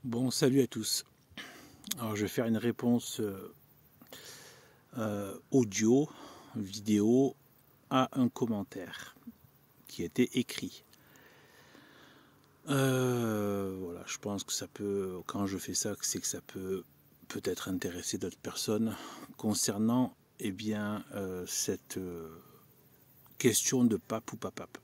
Bon, salut à tous. Alors, je vais faire une réponse audio, vidéo à un commentaire qui a été écrit. Voilà, je pense que ça peut, quand je fais ça, c'est que ça peut peut-être intéresser d'autres personnes concernant, cette question de pape ou pas pape.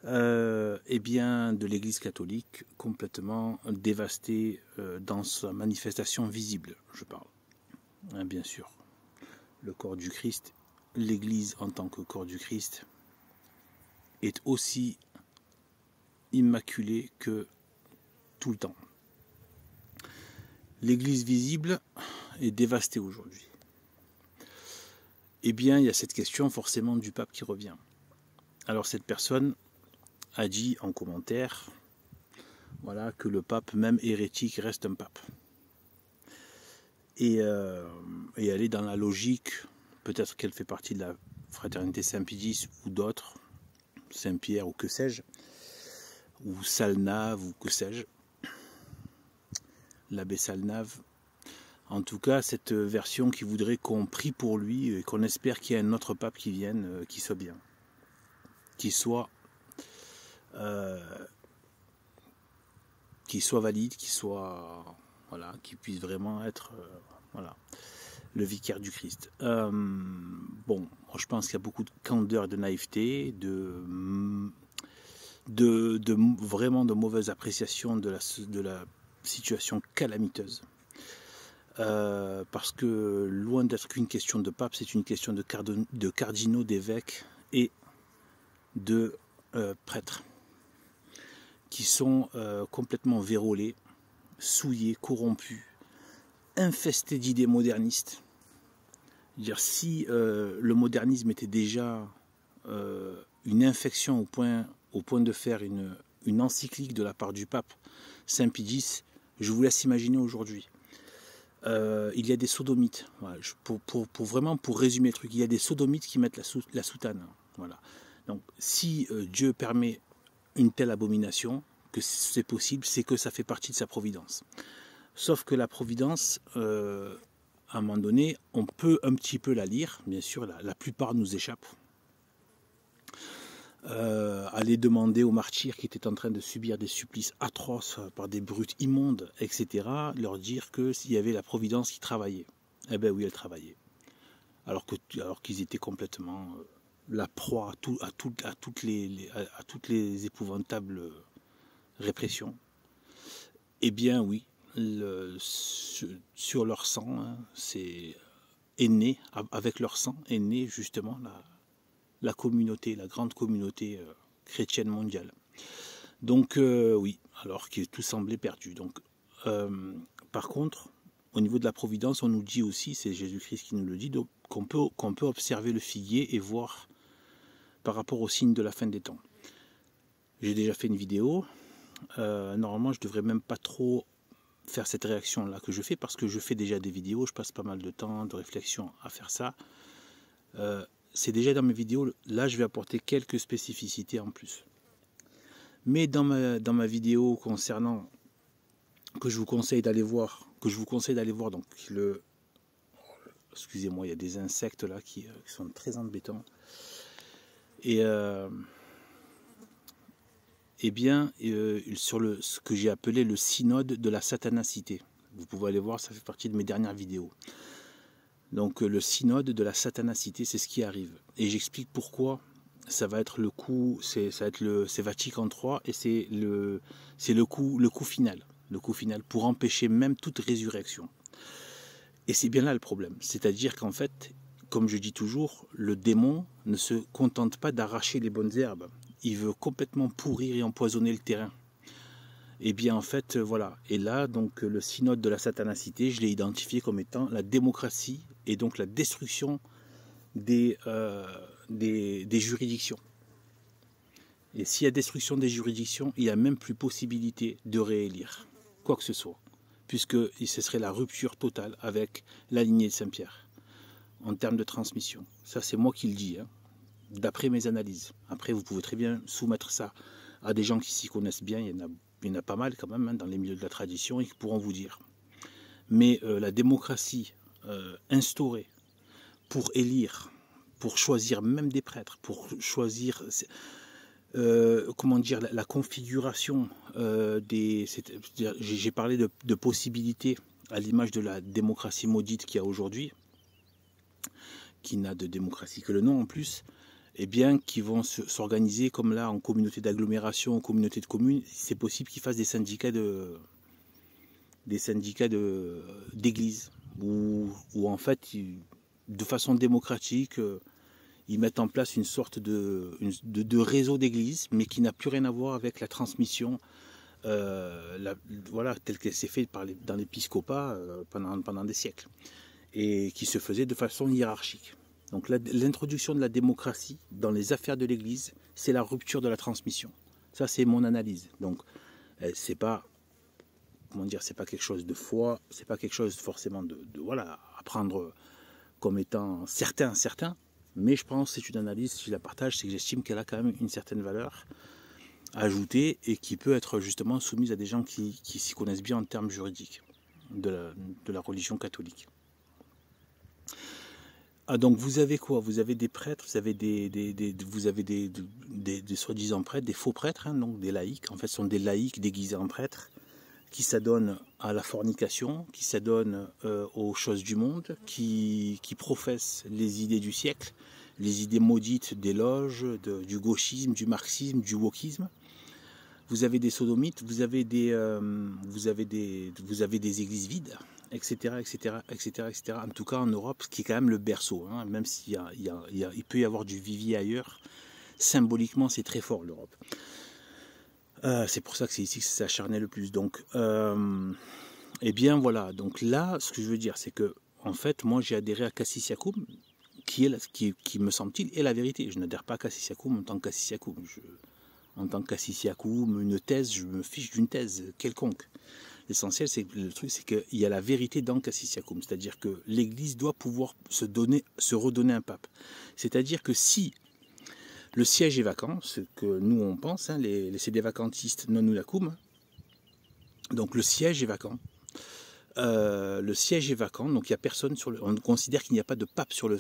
De l'Église catholique complètement dévastée dans sa manifestation visible, je parle. Bien sûr, le corps du Christ, l'Église en tant que corps du Christ, est aussi immaculée que tout le temps. L'Église visible est dévastée aujourd'hui. Il y a cette question forcément du pape qui revient. Alors cette personne a dit en commentaire, voilà, que le pape, même hérétique, reste un pape. Et elle est dans la logique, peut-être qu'elle fait partie de la fraternité Saint-Pédis ou d'autres, Saint-Pierre ou que sais-je, ou Salnave ou que sais-je, l'abbé Salnave. En tout cas, cette version qui voudrait qu'on prie pour lui et qu'on espère qu'il y ait un autre pape qui vienne, qui soit bien, qui soit valide, qui puisse vraiment être le vicaire du Christ. Je pense qu'il y a beaucoup de candeur, de naïveté, vraiment de mauvaise appréciation de la situation calamiteuse. Parce que loin d'être qu'une question de pape, c'est une question de cardinaux, d'évêques et de prêtres qui sont complètement vérolés, souillés, corrompus, infestés d'idées modernistes. Dire, si le modernisme était déjà une infection au point de faire une encyclique de la part du pape Saint-Pédis, je vous laisse imaginer aujourd'hui. Il y a des sodomites, voilà, pour résumer le truc, il y a des sodomites qui mettent la soutane. Voilà. Donc si Dieu permet une telle abomination, que c'est possible, c'est que ça fait partie de sa providence. Sauf que la providence, à un moment donné, on peut un petit peu la lire, bien sûr, la plupart nous échappent. Aller demander aux martyrs qui étaient en train de subir des supplices atroces par des brutes immondes, etc., leur dire que s'il y avait la providence qui travaillait. Eh bien oui, elle travaillait. Alors qu'ils étaient complètement la proie à toutes les épouvantables répressions. Eh bien oui, sur leur sang, hein, avec leur sang est née justement la communauté, la grande communauté chrétienne mondiale. Donc oui, alors que tout semblait perdu. Donc, par contre, au niveau de la providence, on nous dit aussi, c'est Jésus-Christ qui nous le dit, donc, qu'on peut observer le figuier et voir par rapport aux signes de la fin des temps. J'ai déjà fait une vidéo. Normalement, je devrais même pas trop faire cette réaction là que je fais, parce que je fais déjà des vidéos, je passe pas mal de temps de réflexion à faire ça. C'est déjà dans mes vidéos, là je vais apporter quelques spécificités en plus. Mais dans ma vidéo concernant, que je vous conseille d'aller voir, donc excusez-moi, il y a des insectes là qui sont très embêtants. Et sur ce que j'ai appelé le synode de la satanicité. Vous pouvez aller voir, ça fait partie de mes dernières vidéos. Donc le synode de la satanicité, c'est ce qui arrive. Et j'explique pourquoi ça va être le coup, c'est Vatican III, et c'est le coup final. Le coup final pour empêcher même toute résurrection. Et c'est bien là le problème. C'est-à-dire qu'en fait, comme je dis toujours, le démon ne se contente pas d'arracher les bonnes herbes. Il veut complètement pourrir et empoisonner le terrain. Et bien en fait, voilà. Et là, donc le synode de la satanicité, je l'ai identifié comme étant la démocratie et donc la destruction des juridictions. Et s'il y a destruction des juridictions, il n'y a même plus possibilité de réélire quoi que ce soit, puisque ce serait la rupture totale avec la lignée de Saint-Pierre en termes de transmission. Ça, c'est moi qui le dis, hein, d'après mes analyses. Après, vous pouvez très bien soumettre ça à des gens qui s'y connaissent bien. Il y en a il y en a pas mal quand même hein, dans les milieux de la tradition et qui pourront vous dire. Mais la démocratie instaurée pour élire, pour choisir même des prêtres, pour choisir comment dire, la configuration j'ai parlé de possibilités à l'image de la démocratie maudite qu'il y a aujourd'hui, qui n'a de démocratie que le nom en plus, et bien qui vont s'organiser comme là en communauté d'agglomération, en communauté de communes. C'est possible qu'ils fassent des syndicats d'église où en fait de façon démocratique ils mettent en place une sorte de réseau d'église, mais qui n'a plus rien à voir avec la transmission voilà, telle qu'elle s'est faite dans l'épiscopat pendant des siècles, et qui se faisait de façon hiérarchique. Donc l'introduction de la démocratie dans les affaires de l'église, c'est la rupture de la transmission. Ça, c'est mon analyse. Donc, c'est pas, comment dire, c'est pas quelque chose de foi, c'est pas quelque chose forcément de voilà, à prendre comme étant certain, mais je pense que c'est une analyse, si je la partage, c'est que j'estime qu'elle a quand même une certaine valeur ajoutée et qui peut être justement soumise à des gens qui s'y connaissent bien en termes juridiques de la religion catholique. Ah, donc vous avez quoi? Vous avez des prêtres, vous avez des soi-disant prêtres, des faux prêtres, hein, donc des laïcs. En fait, ce sont des laïcs déguisés en prêtres qui s'adonnent à la fornication, qui s'adonnent aux choses du monde, qui professent les idées du siècle, les idées maudites des loges, du gauchisme, du marxisme, du wokisme. Vous avez des sodomites, vous avez des églises vides, etc., etc., etc., etc. En tout cas en Europe, ce qui est quand même le berceau, hein, même s'il il peut y avoir du vivier ailleurs, symboliquement c'est très fort l'Europe. C'est pour ça que c'est ici que ça s'est acharné le plus. Donc, eh bien voilà. Donc là, ce que je veux dire, c'est que en fait, moi, j'ai adhéré à Cassis Yacoum, qui me semble-t-il est la vérité. Je n'adhère pas à Cassis Yacoum en tant que Cassis Yacoum. En tant que Cassis Yacoum, une thèse, je me fiche d'une thèse quelconque. L'essentiel, c'est le truc, c'est qu'il y a la vérité dans Cassis Yacoum, c'est-à-dire que l'Église doit pouvoir se redonner un pape. C'est-à-dire que si le siège est vacant, ce que nous on pense, hein, c'est des vacantistes non Yacoum. Donc le siège est vacant. Le siège est vacant, donc il n'y a personne sur le. On considère qu'il n'y a pas de pape sur le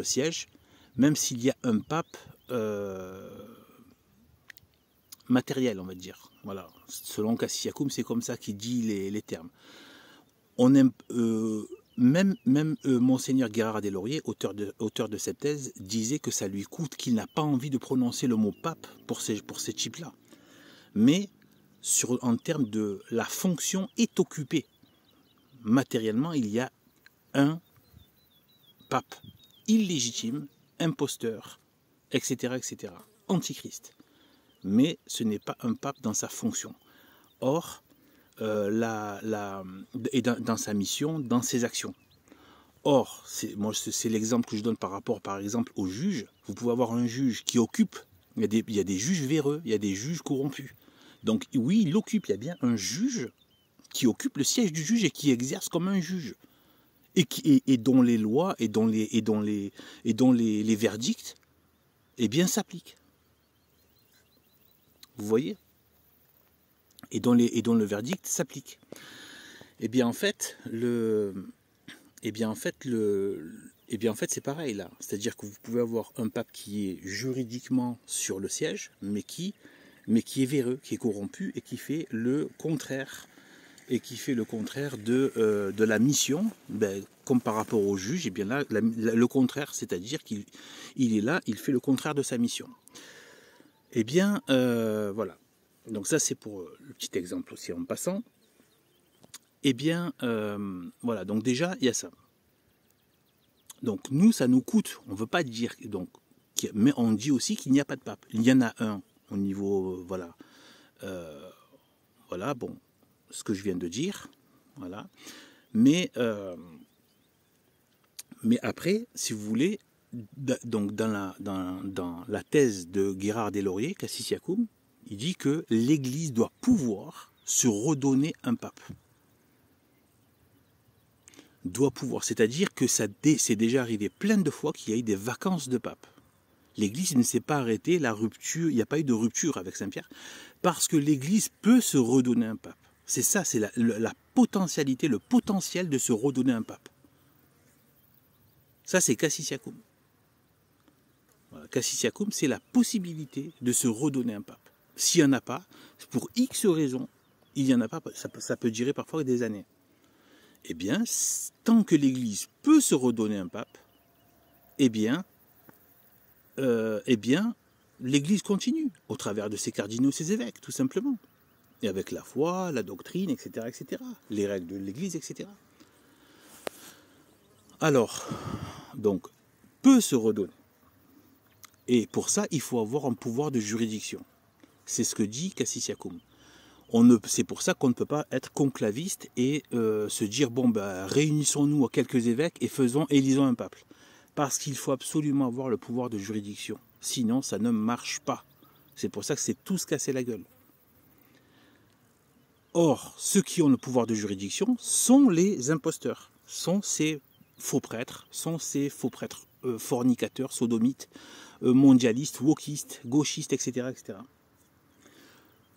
siège, même s'il y a un pape matériel, on va dire. Voilà. Selon Cassis Yacoum, c'est comme ça qu'il dit les termes. On aime. Même Monseigneur Guérard des Lauriers, auteur de cette thèse, disait que ça lui coûte, qu'il n'a pas envie de prononcer le mot pape pour ces types-là. Mais en termes de la fonction est occupée. Matériellement, il y a un pape illégitime, imposteur, etc., etc., antichrist. Mais ce n'est pas un pape dans sa fonction. Or, et dans sa mission, dans ses actions. Or, c'est l'exemple que je donne par rapport, par exemple, aux juges. Vous pouvez avoir un juge qui occupe, il y a des juges véreux, il y a des juges corrompus. Donc oui, il occupe, il y a bien un juge qui occupe le siège du juge et qui exerce comme un juge. Et dont les lois et dont les verdicts eh bien s'appliquent. Vous voyez ? Et dont le verdict s'applique. Eh bien en fait, c'est pareil là. C'est-à-dire que vous pouvez avoir un pape qui est juridiquement sur le siège, mais qui est véreux, qui est corrompu et qui fait le contraire. De la mission, comme par rapport au juge, et bien là, le contraire, c'est-à-dire qu'il est là, il fait le contraire de sa mission. Eh bien, voilà. Donc ça, c'est pour le petit exemple aussi en passant. Eh bien, voilà. Donc déjà, il y a ça. Donc nous, ça nous coûte. On ne veut pas dire donc, mais on dit aussi qu'il n'y a pas de pape. Il y en a un au niveau, voilà. Voilà, bon. Ce que je viens de dire, voilà. Mais après, si vous voulez, donc dans la thèse de Guérard des Lauriers, Cassis Yacoum, il dit que l'Église doit pouvoir se redonner un pape. Doit pouvoir, c'est-à-dire que c'est déjà arrivé plein de fois qu'il y a eu des vacances de pape. L'Église ne s'est pas arrêtée, la rupture, il n'y a pas eu de rupture avec Saint-Pierre, parce que l'Église peut se redonner un pape. C'est ça, c'est la potentialité, le potentiel de se redonner un pape. Ça, c'est Cassisiacum. Voilà, Cassisiacum, c'est la possibilité de se redonner un pape. S'il n'y en a pas, pour X raisons, il n'y en a pas, ça peut durer parfois des années. Eh bien, tant que l'Église peut se redonner un pape, eh bien l'Église continue au travers de ses cardinaux, ses évêques, tout simplement. Et avec la foi, la doctrine, etc., etc., les règles de l'Église, etc. Alors, donc, peut se redonner. Et pour ça, il faut avoir un pouvoir de juridiction. C'est ce que dit Cassisiacum. C'est pour ça qu'on ne peut pas être conclaviste et se dire, bon, ben, réunissons-nous à quelques évêques et élisons un pape. Parce qu'il faut absolument avoir le pouvoir de juridiction. Sinon, ça ne marche pas. C'est pour ça que c'est tout se casser la gueule. Or, ceux qui ont le pouvoir de juridiction sont les imposteurs, sont ces faux prêtres, fornicateurs, sodomites, mondialistes, wokistes, gauchistes, etc., etc.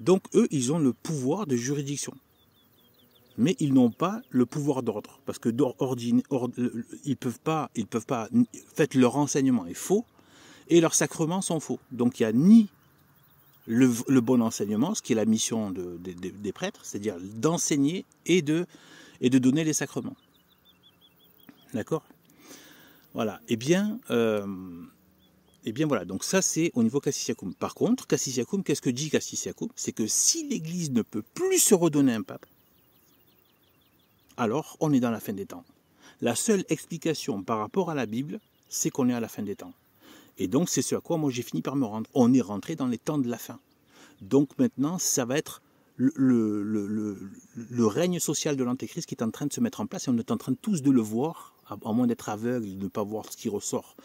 Donc, eux, ils ont le pouvoir de juridiction. Mais ils n'ont pas le pouvoir d'ordre. Parce que ils peuvent pas, en fait, leur enseignement est faux et leurs sacrements sont faux. Donc, il n'y a ni le bon enseignement, ce qui est la mission des prêtres, c'est-à-dire d'enseigner et de donner les sacrements. D'accord ? Voilà. Eh bien voilà. Donc ça, c'est au niveau Cassisiacum. Par contre, Cassisiacum, qu'est-ce que dit Cassisiacum ? C'est que si l'Église ne peut plus se redonner un pape, alors on est dans la fin des temps. La seule explication par rapport à la Bible, c'est qu'on est à la fin des temps. Et donc, c'est ce à quoi moi j'ai fini par me rendre. On est rentré dans les temps de la fin. Donc maintenant, ça va être le règne social de l'Antéchrist qui est en train de se mettre en place. Et on est en train tous de le voir, à moins d'être aveugle, de ne pas voir ce qui ressort,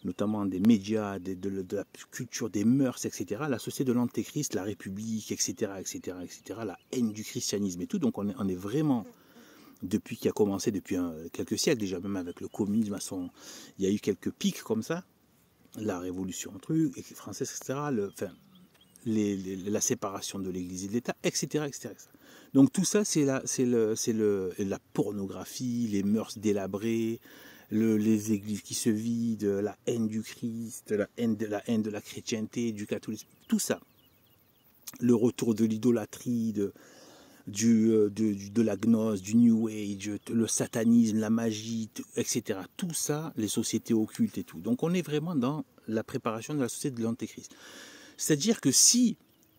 notamment des médias, de la culture, des mœurs, etc. La société de l'Antéchrist, la République, etc., etc., etc., la haine du christianisme et tout. Donc on est vraiment... Depuis qu'il a commencé, depuis quelques siècles déjà, même avec le communisme, il y a eu quelques pics comme ça, la révolution française, etc., la séparation de l'Église et de l'État, etc., etc. Donc tout ça, c'est la pornographie, les mœurs délabrées, les églises qui se vident, la haine du Christ, la haine de la chrétienté, du catholisme, tout ça. Le retour de l'idolâtrie, de la gnose, du New Age, le satanisme, la magie, etc. Tout ça, les sociétés occultes et tout. Donc on est vraiment dans la préparation de la société de l'Antéchrist. C'est-à-dire que si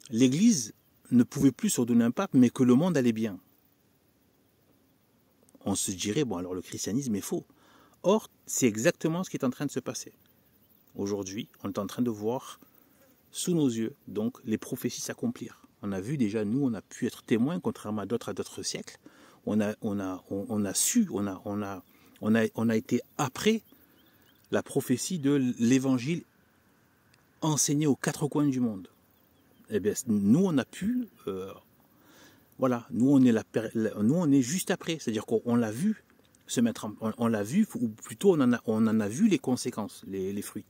l'Église ne pouvait plus se redonner un pape, mais que le monde allait bien, on se dirait, bon alors le christianisme est faux. Or, c'est exactement ce qui est en train de se passer. Aujourd'hui, on est en train de voir sous nos yeux, donc, les prophéties s'accomplir. On a vu déjà, nous, on a pu être témoins, contrairement à d'autres siècles. On a été après la prophétie de l'évangile enseigné aux quatre coins du monde. Eh bien, nous, on a pu, voilà, nous, on est juste après. C'est-à-dire qu'on l'a vu se mettre on l'a vu, ou plutôt, on en a vu les conséquences, les fruits.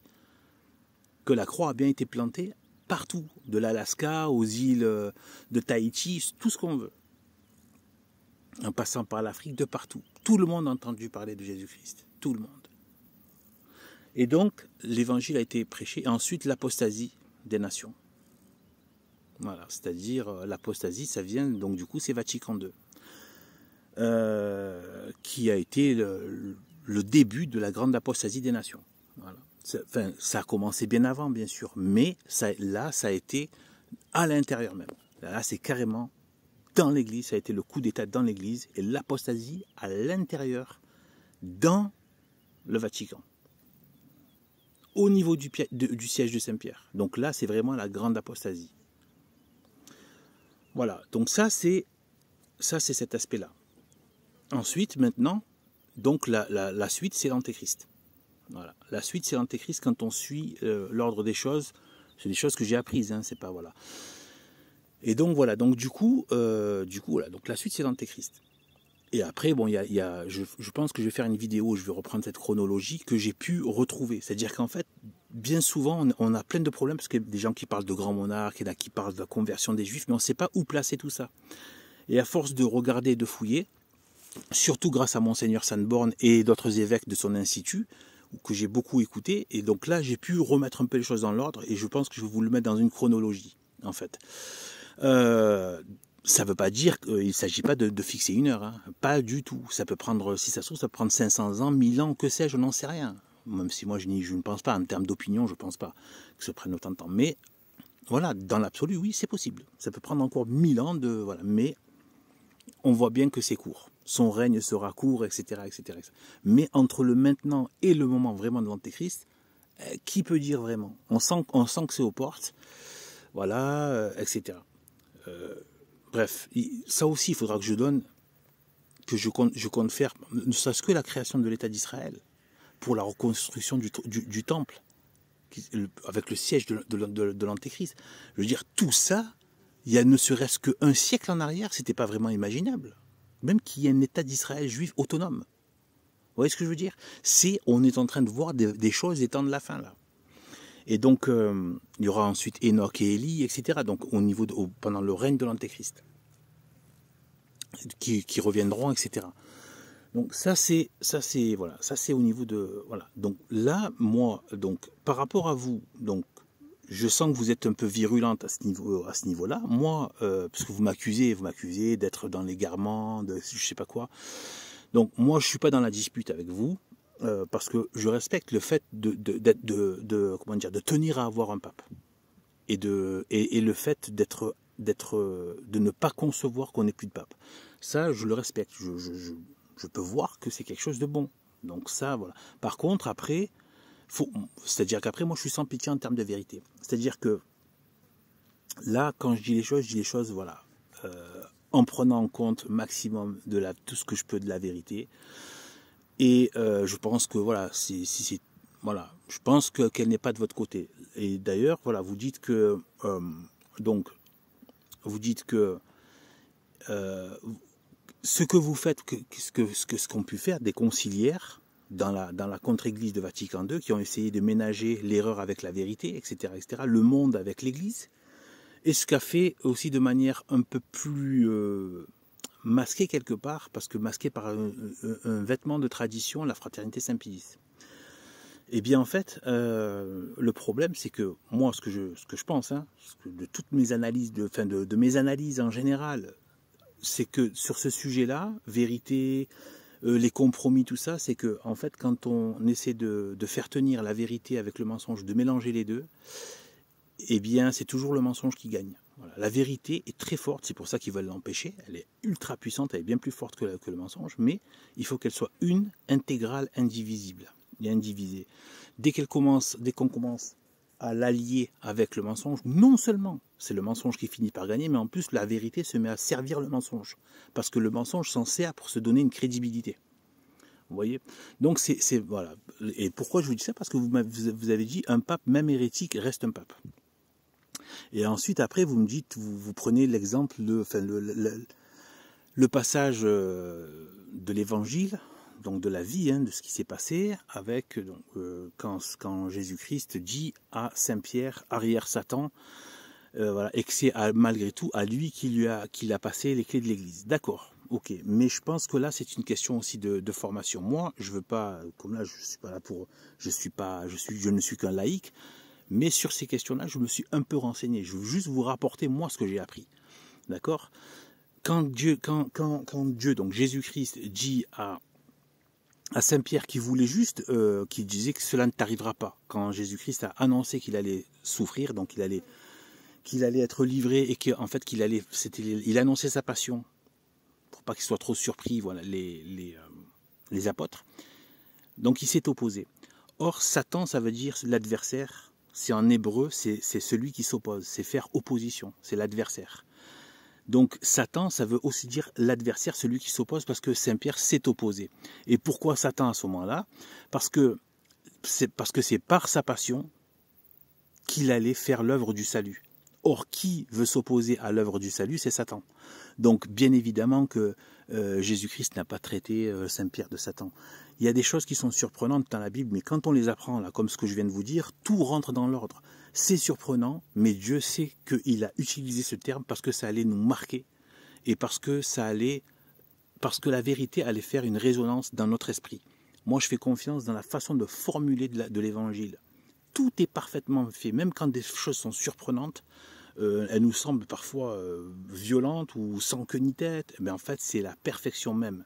Que la croix a bien été plantée partout, de l'Alaska aux îles de Tahiti, tout ce qu'on veut. En passant par l'Afrique, de partout. Tout le monde a entendu parler de Jésus-Christ. Tout le monde. Et donc, l'évangile a été prêché. Et ensuite, l'apostasie des nations. Voilà, c'est-à-dire, l'apostasie, ça vient, donc du coup, c'est Vatican II. Qui a été le début de la grande apostasie des nations. Voilà. Enfin, ça a commencé bien avant, bien sûr, mais ça a été à l'intérieur même. Là, c'est carrément dans l'Église, ça a été le coup d'État dans l'Église, et l'apostasie à l'intérieur, dans le Vatican, au niveau du siège de Saint-Pierre. Donc là, c'est vraiment la grande apostasie. Voilà, donc ça, c'est cet aspect-là. Ensuite, maintenant, donc la suite, c'est l'Antéchrist. Voilà. La suite, c'est l'Antéchrist quand on suit l'ordre des choses. C'est des choses que j'ai apprises, hein, c'est pas voilà. Et donc voilà. Donc du coup voilà. Donc la suite, c'est l'Antéchrist. Et après, bon, je pense que je vais faire une vidéo où je vais reprendre cette chronologie que j'ai pu retrouver. C'est-à-dire qu'en fait, bien souvent, on a plein de problèmes, parce qu'il y a des gens qui parlent de grands monarques, il y en a qui parlent de la conversion des juifs, mais on ne sait pas où placer tout ça. Et à force de regarder et de fouiller, surtout grâce à Monseigneur Sanborn et d'autres évêques de son institut, que j'ai beaucoup écouté, et donc là j'ai pu remettre un peu les choses dans l'ordre, et je pense que je vais vous le mettre dans une chronologie, en fait. Ça ne veut pas dire qu'il ne s'agit pas de fixer une heure, hein. Pas du tout. Ça peut prendre, si ça se trouve, ça peut prendre 500 ans, 1000 ans, que sais-je, je n'en sais rien. Même si moi je ne pense pas, en termes d'opinion, je ne pense pas que ça prenne autant de temps. Mais voilà, dans l'absolu, oui, c'est possible. Ça peut prendre encore 1000 ans, voilà. Mais on voit bien que c'est court. Son règne sera court, etc., etc. Mais entre le maintenant et le moment vraiment de l'Antéchrist, qui peut dire vraiment? On sent que c'est aux portes, voilà, etc. Bref, ça aussi, il faudra que je donne, que je compte faire, ne serait-ce que la création de l'État d'Israël, pour la reconstruction du temple, avec le siège de l'Antéchrist. Je veux dire, tout ça, il y a ne serait-ce qu'un siècle en arrière, c'était pas vraiment imaginable. Même qu'il y ait un État d'Israël juif autonome. Vous voyez ce que je veux dire? On est en train de voir des choses des temps de la fin, là. Et donc, il y aura ensuite Enoch et Élie, etc. Donc, pendant le règne de l'Antéchrist, qui reviendront, etc. Donc, ça c'est au niveau de, voilà. Donc là, moi, donc, par rapport à vous, donc, je sens que vous êtes un peu virulente à ce niveau-là. Moi, parce que vous m'accusez d'être dans l'égarement, de je sais pas quoi. Donc, moi, je suis pas dans la dispute avec vous. Parce que je respecte le fait de tenir à avoir un pape et le fait de ne pas concevoir qu'on n'ait plus de pape. Ça, je le respecte. Je peux voir que c'est quelque chose de bon. Donc ça, voilà. Par contre, après, c'est-à-dire qu'après, moi, je suis sans pitié en termes de vérité. C'est-à-dire que là, quand je dis les choses, voilà, en prenant en compte maximum tout ce que je peux de la vérité. Et je pense que voilà, voilà, je pense qu'elle n'est pas de votre côté. Et d'ailleurs, voilà, vous dites que ce que vous faites, ce qu'ont pu faire des conciliaires dans la contre-église de Vatican II, qui ont essayé de ménager l'erreur avec la vérité, etc., etc., le monde avec l'église, et ce qu'a fait aussi de manière un peu plus masqué quelque part, parce que masqué par un vêtement de tradition, la fraternité Saint-Pie. Eh bien en fait, le problème c'est que moi, ce que je pense, hein, de toutes mes analyses, de mes analyses en général, c'est que sur ce sujet-là, vérité, les compromis, tout ça, c'est que en fait, quand on essaie de faire tenir la vérité avec le mensonge, de mélanger les deux, eh bien c'est toujours le mensonge qui gagne. Voilà. La vérité est très forte, c'est pour ça qu'ils veulent l'empêcher, elle est ultra puissante, elle est bien plus forte que le mensonge, mais il faut qu'elle soit une, intégrale, indivisible et indivisée. Dès qu'on commence à l'allier avec le mensonge, non seulement c'est le mensonge qui finit par gagner, mais en plus la vérité se met à servir le mensonge, parce que le mensonge s'en sert pour se donner une crédibilité. Vous voyez? Donc voilà. Et pourquoi je vous dis ça? Parce que vous avez dit un pape, même hérétique, reste un pape. Et ensuite, après, vous me dites, vous prenez l'exemple, le passage de l'évangile, donc de la vie, hein, de ce qui s'est passé, avec quand Jésus-Christ dit à Saint-Pierre, arrière Satan, voilà, et que c'est malgré tout à lui qu'il a passé les clés de l'Église. D'accord, ok. Mais je pense que là, c'est une question aussi de formation. Moi, je veux pas, comme là, je suis pas là pour, je ne suis qu'un laïc. Mais sur ces questions-là, je me suis un peu renseigné. Je veux juste vous rapporter, moi, ce que j'ai appris. D'accord? Quand Dieu, donc Jésus-Christ, dit à Saint-Pierre qu'il voulait juste, qu'il disait que cela ne t'arrivera pas. Quand Jésus-Christ a annoncé qu'il allait souffrir, donc qu'il allait être livré et qu'en fait, il annonçait sa passion, pour pas qu'il soit trop surpris, voilà, les apôtres. Donc il s'est opposé. Or, Satan, ça veut dire l'adversaire. C'est en hébreu, c'est celui qui s'oppose, c'est faire opposition, c'est l'adversaire. Donc Satan, ça veut aussi dire l'adversaire, celui qui s'oppose, parce que Saint-Pierre s'est opposé. Et pourquoi Satan à ce moment-là? Parce que c'est par sa passion qu'il allait faire l'œuvre du salut. Or, qui veut s'opposer à l'œuvre du salut? C'est Satan. Donc, bien évidemment que Jésus-Christ n'a pas traité Saint-Pierre de Satan. Il y a des choses qui sont surprenantes dans la Bible, mais quand on les apprend, là, comme ce que je viens de vous dire, tout rentre dans l'ordre. C'est surprenant, mais Dieu sait qu'il a utilisé ce terme parce que ça allait nous marquer et parce que la vérité allait faire une résonance dans notre esprit. Moi, je fais confiance dans la façon de formuler de l'évangile. Tout est parfaitement fait, même quand des choses sont surprenantes, elles nous semblent parfois violentes ou sans queue ni tête, mais en fait, c'est la perfection même.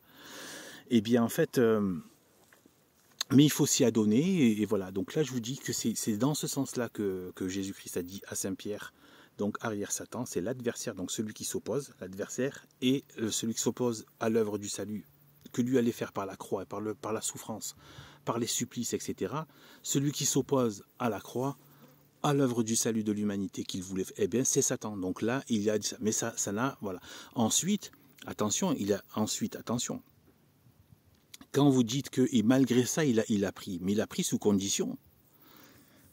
Et bien, en fait, mais il faut s'y adonner, et voilà. Donc là, je vous dis que c'est dans ce sens-là que Jésus-Christ a dit à Saint-Pierre, donc arrière Satan, c'est l'adversaire, donc celui qui s'oppose, l'adversaire, et celui qui s'oppose à l'œuvre du salut, que lui allait faire par la croix, et par la souffrance, par les supplices, etc. Celui qui s'oppose à la croix, à l'œuvre du salut de l'humanité qu'il voulait, eh bien c'est Satan. Donc là, il a dit ça. Mais ça n'a, voilà. Ensuite, attention, quand vous dites que, et malgré ça, il a pris, mais il a pris sous condition.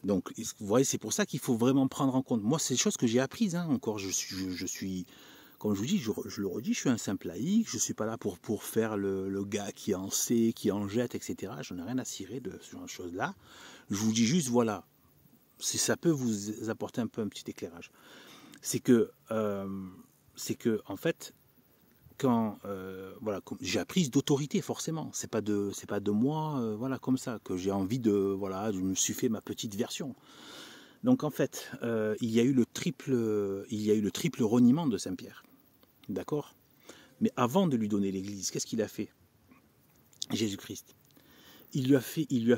Donc, vous voyez, c'est pour ça qu'il faut vraiment prendre en compte. Moi, c'est des choses que j'ai apprises, hein, encore. Je suis, comme je vous dis, je le redis, je suis un simple laïc. Je ne suis pas là pour faire le gars qui en sait, qui en jette, etc. Je n'ai rien à cirer de ce genre de choses-là. Je vous dis juste, voilà, si ça peut vous apporter un peu un petit éclairage. C'est que en fait, quand voilà, j'ai appris d'autorité, forcément. C'est pas de moi, voilà, comme ça, que j'ai envie de, voilà, je me suis fait ma petite version. Donc en fait, il y a eu le triple reniement de Saint-Pierre, d'accord. Mais avant de lui donner l'Église, qu'est-ce qu'il a fait, Jésus-Christ? Il lui a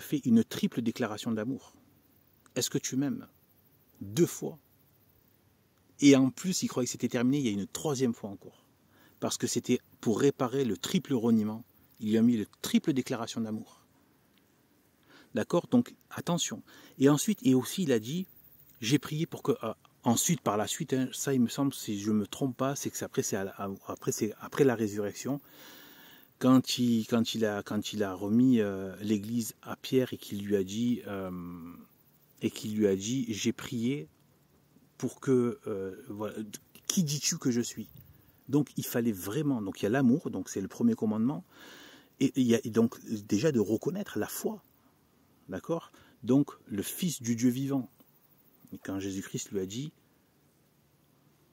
fait une triple déclaration d'amour. Est-ce que tu m'aimes? 2 fois. Et en plus, il croyait que c'était terminé, il y a une 3e fois encore. Parce que c'était pour réparer le triple reniement. Il lui a mis le triple déclaration d'amour. D'accord? Donc, attention. Et ensuite, et aussi, il a dit, j'ai prié pour que... ensuite, par la suite, hein, ça, il me semble, si je ne me trompe pas, c'est que c'est après la résurrection, quand il a remis l'église à Pierre et qu'il lui a dit... j'ai prié pour que... voilà, qui dis-tu que je suis? Donc il fallait vraiment... Donc il y a l'amour, donc c'est le premier commandement, et il y a donc déjà de reconnaître la foi, d'accord? Donc le Fils du Dieu vivant. Et quand Jésus-Christ lui a dit,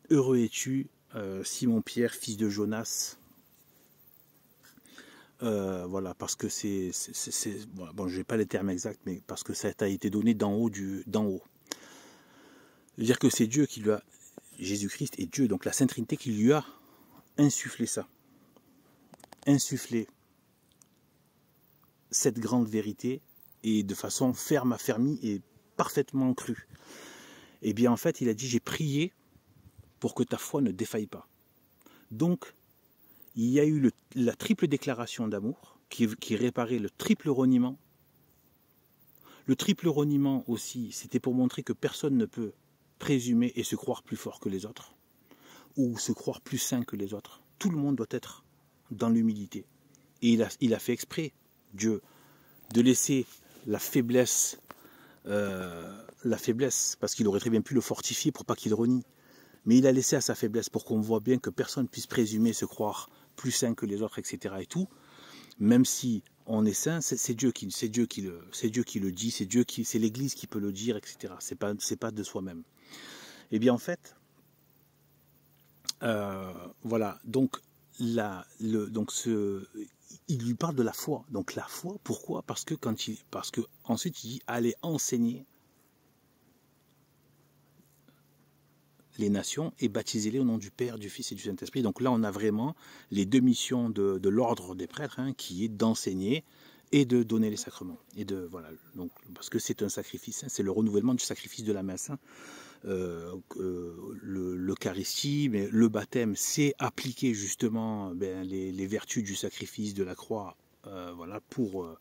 heureux es-tu, Simon-Pierre, fils de Jonas, voilà, parce que bon, je n'ai pas les termes exacts, mais parce que ça t'a été donné d'en haut. C'est-à-dire que c'est Dieu qui lui a, Jésus-Christ est Dieu, donc la Sainte Trinité qui lui a insufflé ça. Insufflé cette grande vérité, et de façon ferme, affermie et parfaitement crue. Et bien en fait, il a dit, j'ai prié pour que ta foi ne défaille pas. Donc, il y a eu la triple déclaration d'amour, qui réparait le triple reniement. Le triple reniement aussi, c'était pour montrer que personne ne peut présumer et se croire plus fort que les autres, ou se croire plus saint que les autres. Tout le monde doit être dans l'humilité. Et il a fait exprès, Dieu, de laisser la faiblesse, parce qu'il aurait très bien pu le fortifier pour pas qu'il renie. Mais il a laissé à sa faiblesse pour qu'on voit bien que personne puisse présumer se croire plus saint que les autres, etc. et tout. Même si on est saint, c'est Dieu qui le dit, c'est l'Église qui peut le dire, etc. C'est pas de soi-même. Et bien en fait, voilà. Donc il lui parle de la foi. Donc la foi, pourquoi? Parce que ensuite il dit allez enseigner les nations et baptisez-les au nom du Père, du Fils et du Saint-Esprit. Donc là, on a vraiment les 2 missions de l'ordre des prêtres, hein, qui est d'enseigner et de donner les sacrements. Et voilà, donc, parce que c'est un sacrifice, hein, c'est le renouvellement du sacrifice de la messe. Hein. L'Eucharistie, mais le baptême, c'est appliquer justement les vertus du sacrifice de la croix, voilà, pour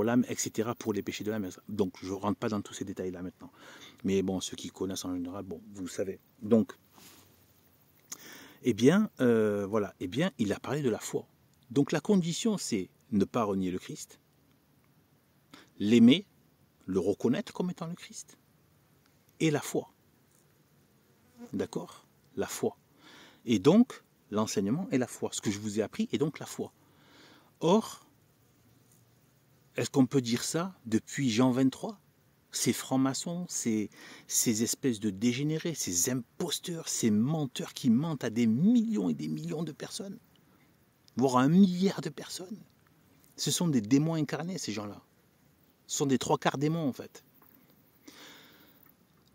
l'âme, etc., pour les péchés de l'âme. Donc je ne rentre pas dans tous ces détails-là maintenant. Mais bon, ceux qui connaissent en général, bon, vous le savez. Donc, eh bien, voilà, eh bien, il a parlé de la foi. Donc la condition, c'est ne pas renier le Christ, l'aimer, le reconnaître comme étant le Christ, et la foi. D'accord? La foi. Et donc, l'enseignement est la foi. Ce que je vous ai appris est donc la foi. Or, est-ce qu'on peut dire ça depuis Jean 23? Ces francs-maçons, ces espèces de dégénérés, ces imposteurs, ces menteurs qui mentent à des millions et des millions de personnes, voire à 1 milliard de personnes. Ce sont des démons incarnés, ces gens-là. Ce sont des 3/4 démons, en fait.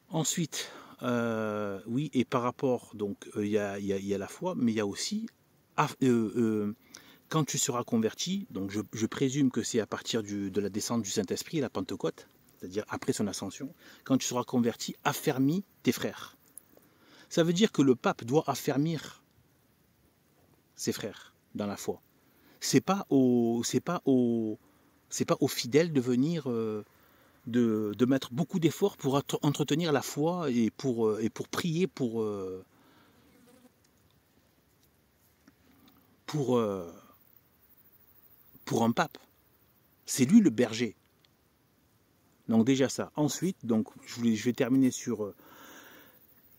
Ensuite, oui, et par rapport, donc, il y a la foi, mais il y a aussi, quand tu seras converti, donc je présume que c'est à partir de la descente du Saint-Esprit, la Pentecôte, c'est-à-dire après son ascension, quand tu seras converti, affermis tes frères. Ça veut dire que le pape doit affermir ses frères dans la foi. C'est pas aux fidèles de venir de mettre beaucoup d'efforts pour entretenir la foi et pour prier pour un pape. C'est lui le berger. Donc déjà ça. Ensuite, donc je vais terminer sur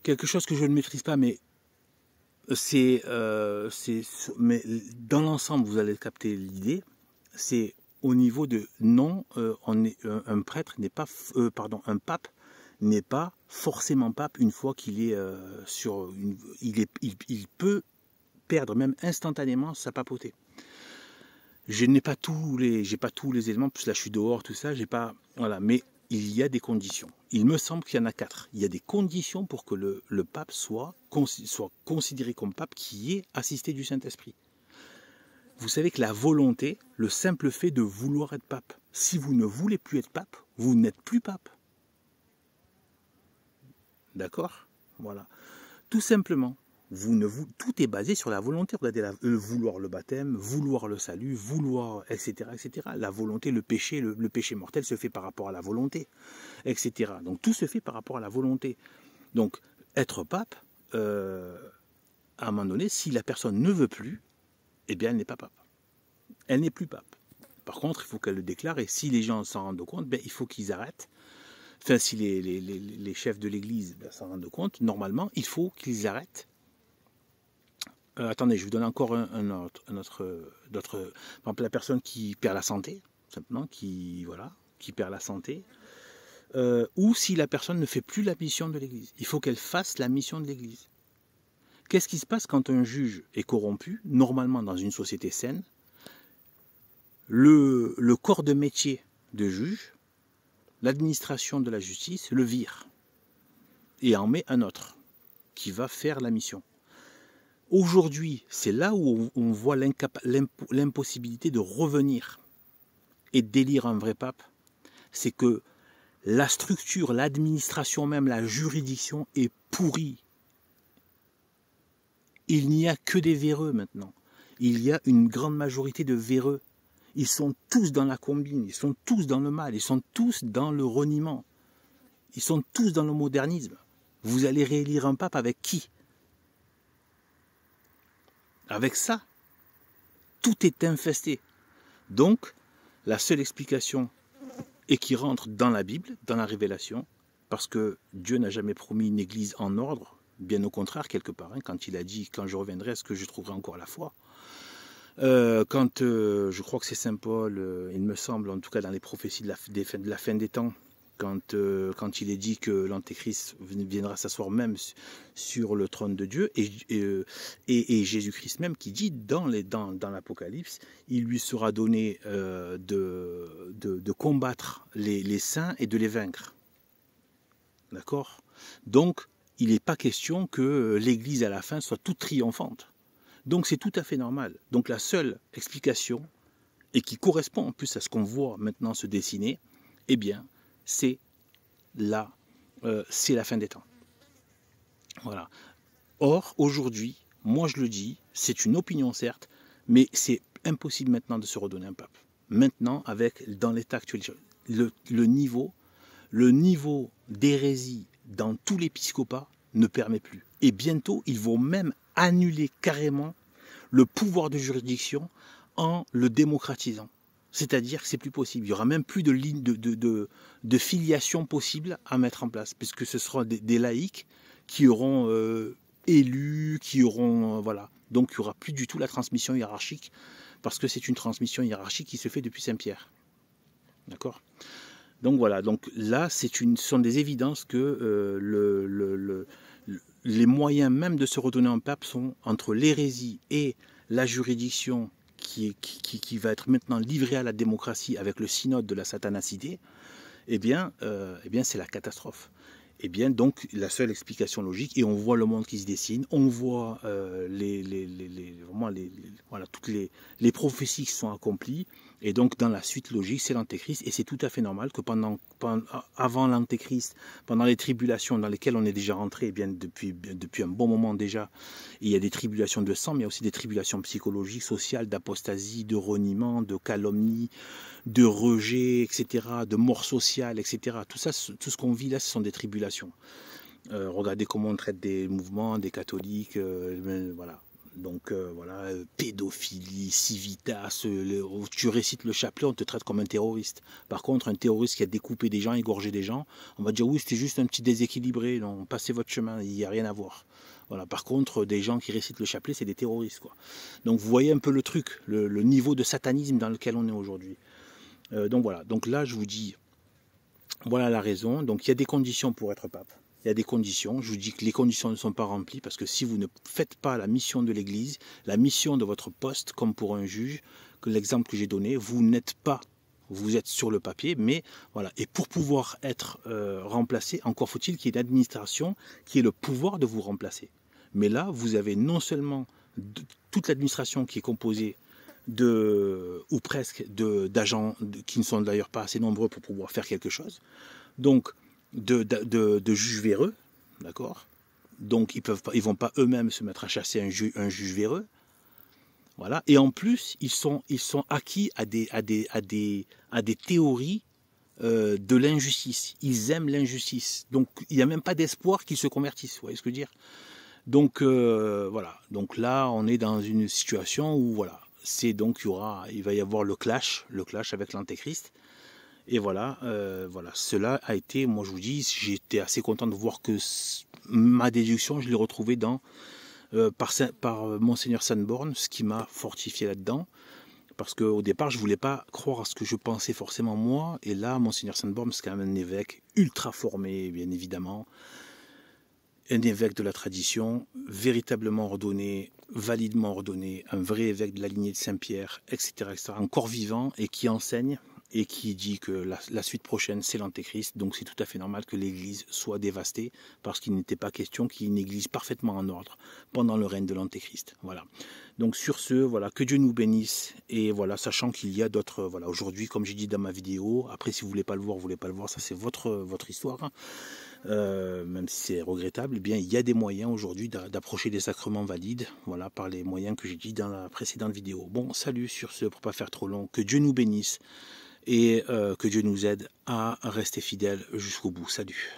quelque chose que je ne maîtrise pas, mais mais dans l'ensemble vous allez capter l'idée. C'est au niveau de non, un prêtre n'est pas, un pape n'est pas forcément pape une fois qu'il est il peut perdre même instantanément sa papauté. Je n'ai pas tous les éléments, plus là je suis dehors, tout ça, j'ai pas, voilà, mais il y a des conditions. Il me semble qu'il y en a 4. Il y a des conditions pour que le pape soit considéré comme pape qui est assisté du Saint-Esprit. Vous savez que la volonté, le simple fait de vouloir être pape, si vous ne voulez plus être pape, vous n'êtes plus pape. D'accord? Voilà. Tout simplement. Tout est basé sur la volonté. Regardez, vouloir le baptême, vouloir le salut, vouloir, etc., etc. La volonté, le péché mortel se fait par rapport à la volonté, etc. Donc tout se fait par rapport à la volonté. Donc être pape, à un moment donné, si la personne ne veut plus, eh bien elle n'est pas pape. Elle n'est plus pape. Par contre, il faut qu'elle le déclare, et si les gens s'en rendent compte, ben, il faut qu'ils arrêtent. Enfin, si les chefs de l'Église s'en rendent compte, normalement, il faut qu'ils arrêtent. Attendez, je vous donne encore un autre. Par exemple, la personne qui perd la santé, simplement, qui perd la santé, ou si la personne ne fait plus la mission de l'Église. Il faut qu'elle fasse la mission de l'Église. Qu'est-ce qui se passe quand un juge est corrompu? Normalement, dans une société saine, le corps de métier de juge, l'administration de la justice, le vire et en met un autre qui va faire la mission. Aujourd'hui, c'est là où on voit l'impossibilité de revenir et d'élire un vrai pape. C'est que la structure, l'administration même, la juridiction est pourrie. Il n'y a que des véreux maintenant. Il y a une grande majorité de véreux. Ils sont tous dans la combine, ils sont tous dans le mal, ils sont tous dans le reniement. Ils sont tous dans le modernisme. Vous allez réélire un pape avec qui? Avec ça, tout est infesté. Donc, la seule explication est qui rentre dans la Bible, dans la révélation, parce que Dieu n'a jamais promis une église en ordre, bien au contraire, quelque part, hein, quand il a dit « quand je reviendrai, est-ce que je trouverai encore la foi ?» je crois que c'est Saint Paul, il me semble, en tout cas dans les prophéties de la fin des temps, quand il est dit que l'Antéchrist viendra s'asseoir même sur le trône de Dieu, et Jésus-Christ même qui dit dans l'Apocalypse, il lui sera donné de combattre les saints et de les vaincre. D'accord? Donc, il n'est pas question que l'Église à la fin soit toute triomphante. Donc c'est tout à fait normal. Donc la seule explication, et qui correspond en plus à ce qu'on voit maintenant se dessiner, eh bien, c'est la fin des temps. Voilà. Or, aujourd'hui, moi je le dis, c'est une opinion certes, mais c'est impossible maintenant de se redonner un pape. Maintenant, dans l'état actuel, le niveau d'hérésie dans tout l'épiscopat ne permet plus. Et bientôt, ils vont même annuler carrément le pouvoir de juridiction en le démocratisant. C'est-à-dire que c'est plus possible. Il n'y aura même plus de ligne de filiation possible à mettre en place, puisque ce sera des laïcs qui auront élus, qui auront... voilà. Donc il n'y aura plus du tout la transmission hiérarchique, parce que c'est une transmission hiérarchique qui se fait depuis Saint-Pierre. D'accord ? Donc voilà, donc là, ce sont des évidences que les moyens même de se redonner en pape sont entre l'hérésie et la juridiction qui va être maintenant livrée à la démocratie avec le synode de la satanacité, eh bien c'est la catastrophe. Eh bien, donc, la seule explication logique, et on voit le monde qui se dessine, on voit voilà, toutes les prophéties qui sont accomplies, et donc, dans la suite logique, c'est l'Antéchrist, et c'est tout à fait normal que avant l'Antéchrist, pendant les tribulations dans lesquelles on est déjà rentré, eh bien, depuis un bon moment déjà, il y a des tribulations de sang, mais il y a aussi des tribulations psychologiques, sociales, d'apostasie, de reniement, de calomnie, de rejet, etc., de mort sociale, etc. Tout ça, tout ce qu'on vit là, ce sont des tribulations. Regardez comment on traite des mouvements, des catholiques, voilà. Donc voilà, pédophilie, civitas, tu récites le chapelet, on te traite comme un terroriste. Par contre, un terroriste qui a découpé des gens, égorgé des gens, on va dire oui, c'était juste un petit déséquilibré, non, passez votre chemin, il n'y a rien à voir. Voilà. Par contre, des gens qui récitent le chapelet, c'est des terroristes, quoi. Donc vous voyez un peu le truc, le niveau de satanisme dans lequel on est aujourd'hui. Donc voilà, donc là je vous dis, voilà la raison. Donc il y a des conditions pour être pape. Il y a des conditions. Je vous dis que les conditions ne sont pas remplies parce que si vous ne faites pas la mission de l'Église, la mission de votre poste, comme pour un juge, que l'exemple que j'ai donné, vous n'êtes pas, vous êtes sur le papier, mais voilà. Et pour pouvoir être remplacé, encore faut-il qu'il y ait une administration qui ait le pouvoir de vous remplacer. Mais là, vous avez non seulement toute l'administration qui est composée ou presque d'agents qui ne sont d'ailleurs pas assez nombreux pour pouvoir faire quelque chose, donc de juges véreux, d'accord, donc ils vont pas eux-mêmes se mettre à chasser un juge véreux, voilà, et en plus ils sont acquis à des théories de l'injustice, ils aiment l'injustice, donc il n'y a même pas d'espoir qu'ils se convertissent, vous voyez ce que je veux dire. Donc voilà, donc là on est dans une situation où voilà, c'est donc il va y avoir le clash avec l'Antéchrist. Et voilà, voilà, cela a été, moi je vous dis, j'étais assez content de voir que ma déduction, je l'ai retrouvée par Monseigneur Sanborn, ce qui m'a fortifié là-dedans. Parce qu'au départ, je ne voulais pas croire à ce que je pensais forcément moi. Et là, Monseigneur Sanborn, c'est quand même un évêque ultra formé, bien évidemment. Un évêque de la tradition, véritablement ordonné, validement ordonné, un vrai évêque de la lignée de Saint-Pierre, etc., encore vivant et qui enseigne et qui dit que la suite prochaine, c'est l'Antéchrist. Donc c'est tout à fait normal que l'Église soit dévastée parce qu'il n'était pas question qu'il y ait une Église parfaitement en ordre pendant le règne de l'Antéchrist. Voilà. Donc sur ce, voilà, que Dieu nous bénisse. Et voilà, sachant qu'il y a d'autres, voilà, aujourd'hui, comme j'ai dit dans ma vidéo, après si vous voulez pas le voir, vous voulez pas le voir, ça c'est votre histoire. Hein. Même si c'est regrettable, eh bien, il y a des moyens aujourd'hui d'approcher des sacrements valides, voilà, par les moyens que j'ai dit dans la précédente vidéo. Bon, salut sur ce, pour pas faire trop long, que Dieu nous bénisse et que Dieu nous aide à rester fidèles jusqu'au bout. Salut.